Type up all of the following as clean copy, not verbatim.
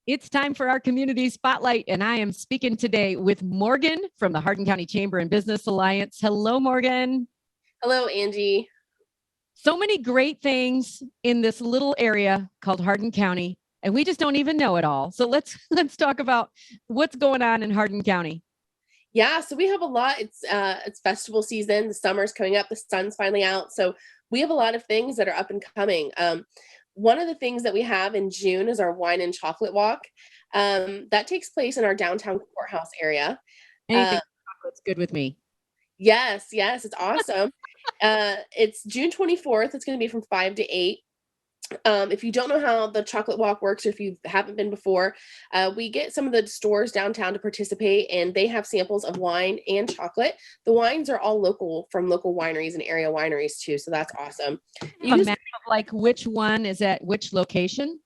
It's time for our community spotlight, and I am speaking today with Morgan from the Hardin County Chamber and Business Alliance. Hello, Morgan. Hello, Angie. So many great things in this little area called Hardin County, and we just don't even know it all. So let's talk about what's going on in Hardin County. Yeah, so we have a lot. It's festival season. The summer's coming up. The sun's finally out. So we have a lot of things that are up and coming. One of the things that we have in June is our wine and chocolate walk. That takes place in our downtown courthouse area. Anything chocolate's good with me. Yes, it's awesome. It's June 24th. It's going to be from 5 to 8. If you don't know how the chocolate walk works, or if you haven't been before, we get some of the stores downtown to participate, and they have samples of wine and chocolate. The wines are all local, from local wineries and area wineries too, so that's awesome. A map of like which one is at which location?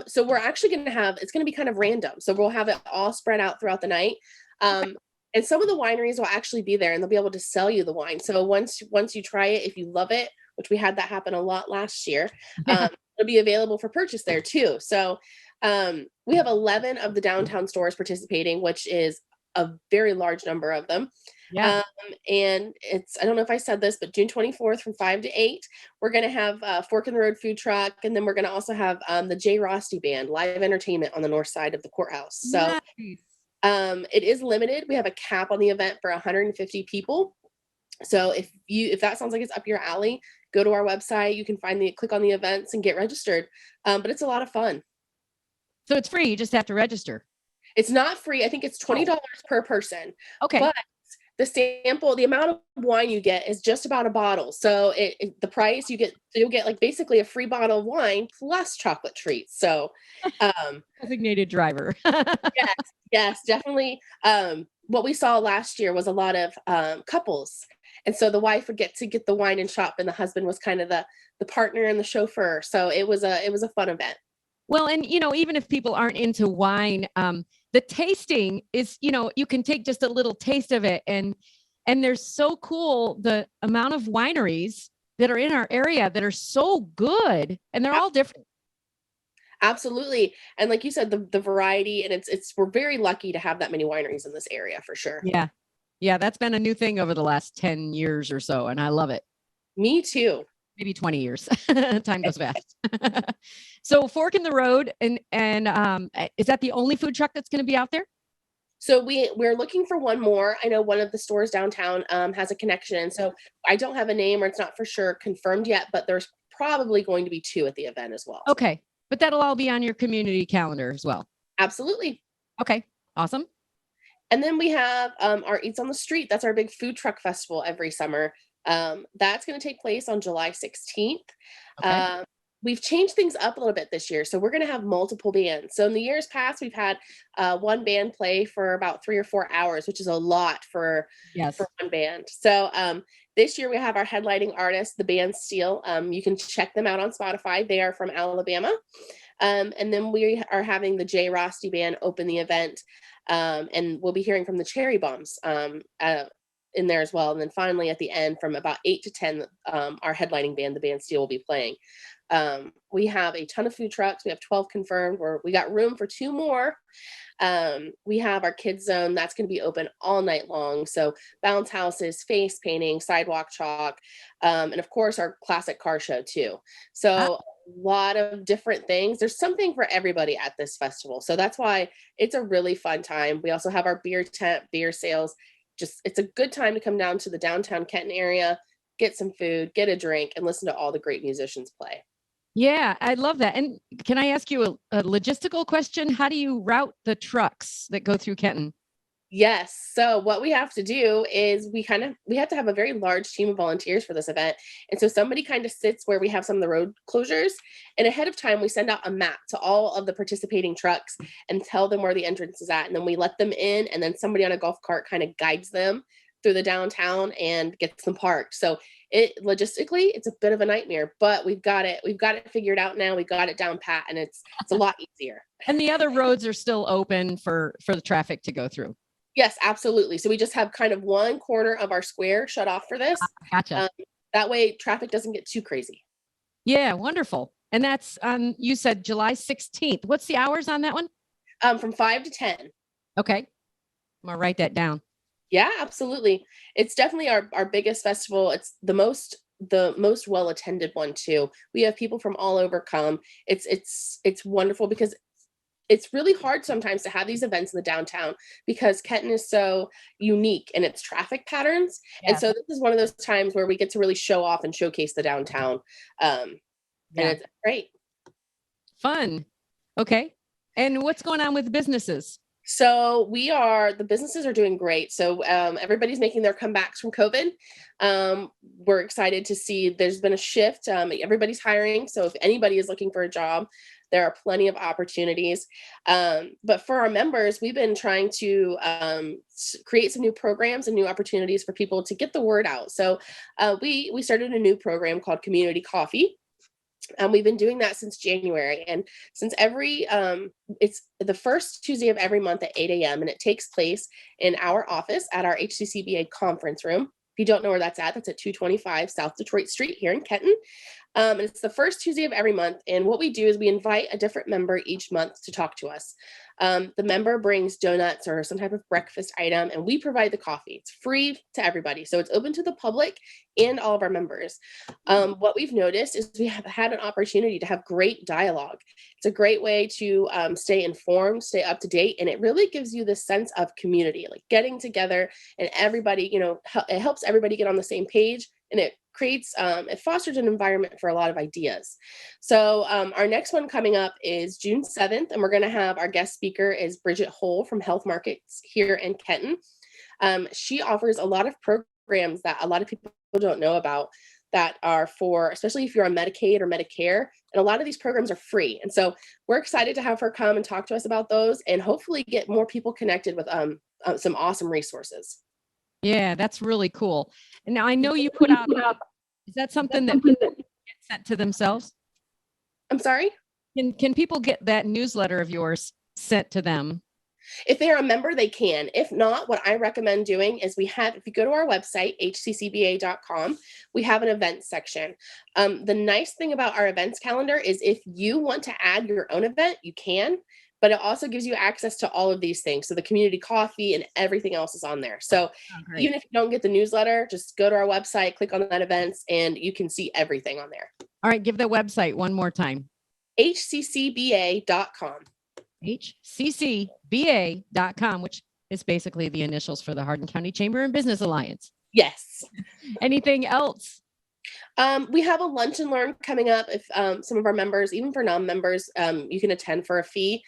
So we're actually going to have, it's going to be kind of random. So we'll have it all spread out throughout the night. And some of the wineries will actually be there, and they'll be able to sell you the wine. So once you try it, if you love it, which we had that happen a lot last year, it'll be available for purchase there too. So we have 11 of the downtown stores participating, which is a very large number of them. Yeah. And it's, I don't know if I said this, but June 24th from 5 to 8, we're going to have a Fork in the Road food truck. And then we're going to also have the J. Rosty Band live entertainment on the north side of the courthouse. So nice. It is limited. We have a cap on the event for 150 people. So if that sounds like it's up your alley, go to our website. You can click on the events and get registered. But it's a lot of fun. So it's free. You just have to register. It's not free. I think it's $20 per person. Okay. But the amount of wine you get is just about a bottle. So the price you'll get like basically a free bottle of wine plus chocolate treats. So, designated driver. yes, definitely. What we saw last year was a lot of couples. And so the wife would get the wine and shop, and the husband was kind of the partner and the chauffeur. So it was a fun event. Well, and even if people aren't into wine, the tasting is, you can take just a little taste of it, and they're so cool. The amount of wineries that are in our area that are so good, and they're all different. Absolutely. And like you said, the variety, and we're very lucky to have that many wineries in this area for sure. Yeah. That's been a new thing over the last 10 years or so. And I love it. Me too. Maybe 20 years. Time goes fast. So Fork in the Road, and is that the only food truck that's going to be out there? So we're looking for one more. I know one of the stores downtown has a connection. So I don't have a name, or it's not for sure confirmed yet, but there's probably going to be 2 at the event as well. Okay. But that'll all be on your community calendar as well. Absolutely. Okay. Awesome. And then we have our Eats on the Street. That's our big food truck festival every summer. That's going to take place on July 16th. Okay. We've changed things up a little bit this year. So we're going to have multiple bands. So in the years past, we've had one band play for about 3 or 4 hours, which is a lot for one band. So this year we have our headlining artist, the band Steel. You can check them out on Spotify. They are from Alabama. And then we are having the J. Rosty Band open the event. And we'll be hearing from the Cherry Bombs in there as well. And then finally at the end, from about 8 to 10, our headlining band, the band Steel, will be playing. We have a ton of food trucks. We have 12 confirmed. We got room for 2 more. We have our kids zone that's going to be open all night long. So bounce houses, face painting, sidewalk chalk, and of course our classic car show too. So a lot of different things. There's something for everybody at this festival. So that's why it's a really fun time. We also have our beer tent, beer sales. It's a good time to come down to the downtown Kenton area, get some food, get a drink, and listen to all the great musicians play. Yeah, I love that. And can I ask you a logistical question? How do you route the trucks that go through Kenton? Yes. So what we have to do is we have to have a very large team of volunteers for this event. And so somebody kind of sits where we have some of the road closures, and ahead of time, we send out a map to all of the participating trucks and tell them where the entrance is at. And then we let them in, and then somebody on a golf cart kind of guides them through the downtown and gets them parked. So logistically, it's a bit of a nightmare, but we've got it figured out now. We've got it down pat, and it's a lot easier. And the other roads are still open for the traffic to go through. Yes, absolutely. So we just have kind of one corner of our square shut off for this. Gotcha. That way traffic doesn't get too crazy. Yeah, wonderful. And that's on, you said July 16th. What's the hours on that one? From 5 to 10. Okay. I'm gonna write that down. Yeah, absolutely. It's definitely our biggest festival. It's the most well attended one too. We have people from all over come. It's wonderful because it's really hard sometimes to have these events in the downtown because Kenton is so unique in its traffic patterns. Yeah. And so this is one of those times where we get to really show off and showcase the downtown. And it's great. Fun. Okay. And what's going on with businesses? So the businesses are doing great. So everybody's making their comebacks from COVID. We're excited to see there's been a shift. Everybody's hiring. So if anybody is looking for a job, there are plenty of opportunities. But for our members, we've been trying to create some new programs and new opportunities for people to get the word out. So we started a new program called Community Coffee. And we've been doing that since January. And since it's the first Tuesday of every month at 8 a.m. and it takes place in our office at our HCCBA conference room. If you don't know where that's at 225 South Detroit Street here in Kenton. And it's the first Tuesday of every month. And what we do is we invite a different member each month to talk to us. The member brings donuts or some type of breakfast item, and we provide the coffee. It's free to everybody. So it's open to the public and all of our members. What we've noticed is we have had an opportunity to have great dialogue. It's a great way to stay informed, stay up to date, and it really gives you this sense of community, like getting together and everybody, it helps everybody get on the same page, and it creates, it fosters an environment for a lot of ideas. So our next one coming up is June 7th, and we're going to have our guest speaker is Bridget Hull from Health Markets here in Kenton. She offers a lot of programs that a lot of people don't know about that are for, especially if you're on Medicaid or Medicare, and a lot of these programs are free. And so we're excited to have her come and talk to us about those and hopefully get more people connected with some awesome resources. Yeah, that's really cool. And now I know you put out, is that something that people get sent to themselves? I'm sorry? Can people get that newsletter of yours sent to them? If they are a member, they can. If not, what I recommend doing is if you go to our website, hccba.com, we have an events section. The nice thing about our events calendar is if you want to add your own event, you can, but it also gives you access to all of these things. So the community coffee and everything else is on there. So even if you don't get the newsletter, just go to our website, click on that events, and you can see everything on there. All right, give the website one more time. hccba.com. hccba.com, which is basically the initials for the Hardin County Chamber and Business Alliance. Yes. Anything else? We have a lunch and learn coming up. If some of our members, even for non-members, you can attend for a fee.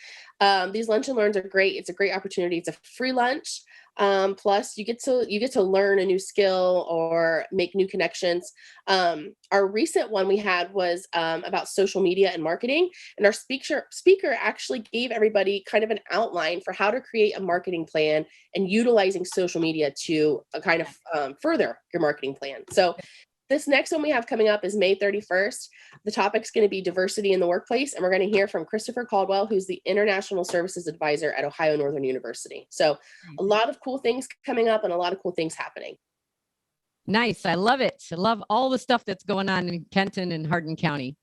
These lunch and learns are great. It's a great opportunity. It's a free lunch. Plus you get to learn a new skill or make new connections. Our recent one we had was about social media and marketing, and our speaker actually gave everybody kind of an outline for how to create a marketing plan and utilizing social media to kind of further your marketing plan. So this next one we have coming up is May 31st. The topic's going to be diversity in the workplace, and we're going to hear from Christopher Caldwell, who's the International Services Advisor at Ohio Northern University. So a lot of cool things coming up and a lot of cool things happening. Nice. I love it. I love all the stuff that's going on in Kenton and Hardin County.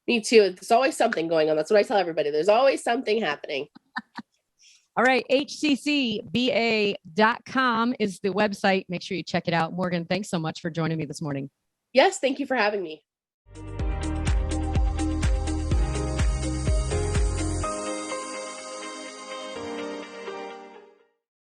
Me too. There's always something going on. That's what I tell everybody. There's always something happening. All right. hccba.com is the website. Make sure you check it out. Morgan, thanks so much for joining me this morning. Yes. Thank you for having me.